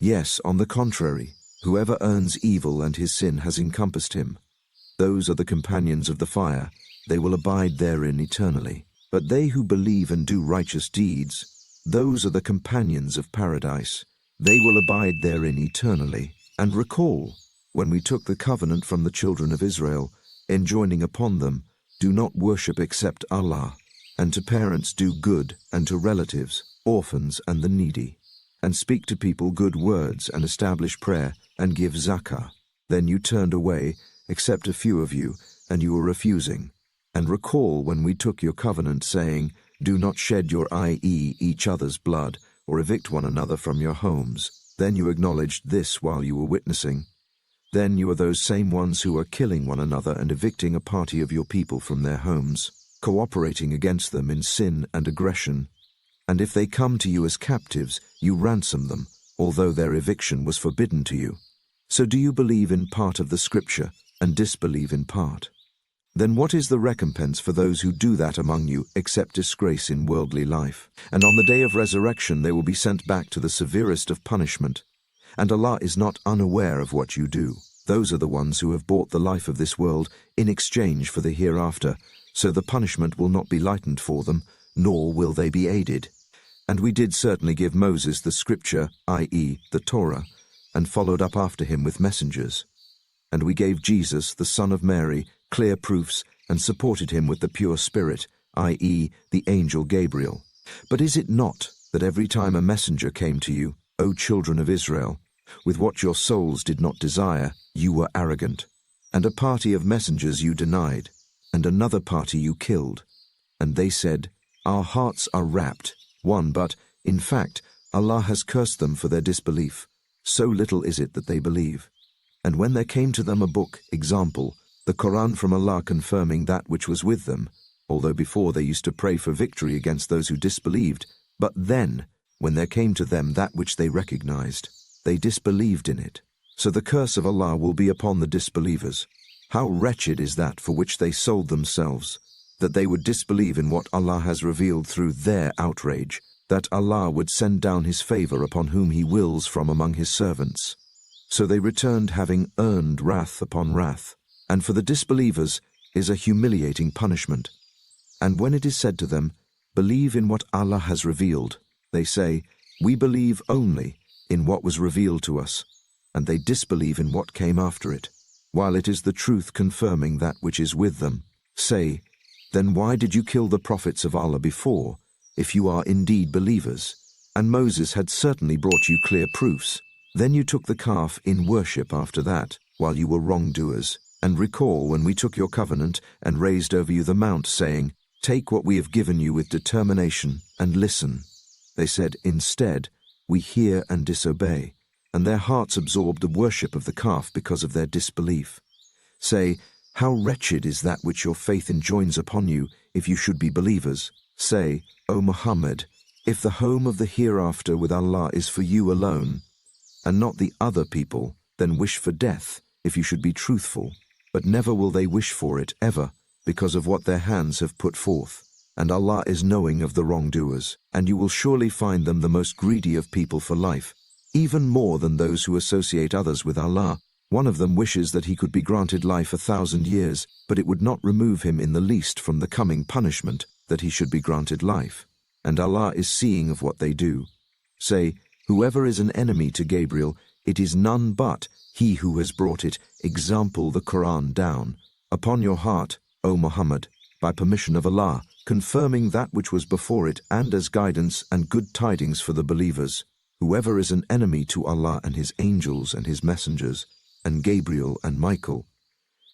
Yes, on the contrary, whoever earns evil and his sin has encompassed him. Those are the companions of the fire, they will abide therein eternally. But they who believe and do righteous deeds, those are the companions of paradise, they will abide therein eternally. And recall, when we took the covenant from the children of Israel, enjoining upon them, do not worship except Allah, and to parents do good, and to relatives, orphans, and the needy, and speak to people good words, and establish prayer, and give zakah. Then you turned away, except a few of you, and you were refusing. And recall when we took your covenant, saying, do not shed your i.e. each other's blood, or evict one another from your homes. Then you acknowledged this while you were witnessing. Then you are those same ones who are killing one another and evicting a party of your people from their homes, cooperating against them in sin and aggression. And if they come to you as captives, you ransom them, although their eviction was forbidden to you. So do you believe in part of the scripture and disbelieve in part? Then what is the recompense for those who do that among you except disgrace in worldly life? And on the day of resurrection they will be sent back to the severest of punishment. And Allah is not unaware of what you do. Those are the ones who have bought the life of this world in exchange for the hereafter, so the punishment will not be lightened for them, nor will they be aided. And we did certainly give Moses the scripture, i.e., the Torah, and followed up after him with messengers. And we gave Jesus, the son of Mary, clear proofs, and supported him with the pure spirit, i.e., the angel Gabriel. But is it not that every time a messenger came to you, O children of Israel, with what your souls did not desire, you were arrogant, and a party of messengers you denied, and another party you killed? And they said, our hearts are wrapped, but, in fact, Allah has cursed them for their disbelief. So little is it that they believe. And when there came to them a book, example, the Quran from Allah confirming that which was with them, although before they used to pray for victory against those who disbelieved, but then, when there came to them that which they recognized, they disbelieved in it. So the curse of Allah will be upon the disbelievers. How wretched is that for which they sold themselves, that they would disbelieve in what Allah has revealed through their outrage, that Allah would send down his favor upon whom he wills from among his servants. So they returned having earned wrath upon wrath, and for the disbelievers is a humiliating punishment. And when it is said to them, believe in what Allah has revealed, they say, we believe only in what was revealed to us, and they disbelieve in what came after it, while it is the truth confirming that which is with them. Say, then why did you kill the prophets of Allah before, if you are indeed believers? And Moses had certainly brought you clear proofs. Then you took the calf in worship after that, while you were wrongdoers. And recall when we took your covenant and raised over you the mount, saying, take what we have given you with determination, and listen. They said, instead, we hear and disobey, and their hearts absorbed the worship of the calf because of their disbelief. Say, how wretched is that which your faith enjoins upon you, if you should be believers. Say, O Muhammad, if the home of the hereafter with Allah is for you alone, and not the other people, then wish for death, if you should be truthful. But never will they wish for it, ever, because of what their hands have put forth. And Allah is knowing of the wrongdoers, and you will surely find them the most greedy of people for life, even more than those who associate others with Allah. One of them wishes that he could be granted life 1,000 years, but it would not remove him in the least from the coming punishment that he should be granted life. And Allah is seeing of what they do. Say, whoever is an enemy to Gabriel, it is none but he who has brought it, example the Quran, down upon your heart, O Muhammad, by permission of Allah, confirming that which was before it, and as guidance and good tidings for the believers. Whoever is an enemy to Allah and his angels and his messengers, and Gabriel and Michael,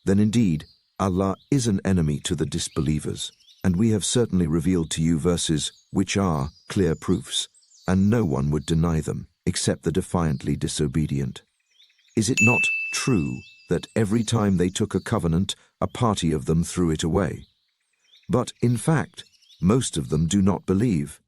then indeed Allah is an enemy to the disbelievers. And we have certainly revealed to you verses which are clear proofs, and no one would deny them, except the defiantly disobedient. Is it not true that every time they took a covenant, a party of them threw it away? But, in fact, most of them do not believe.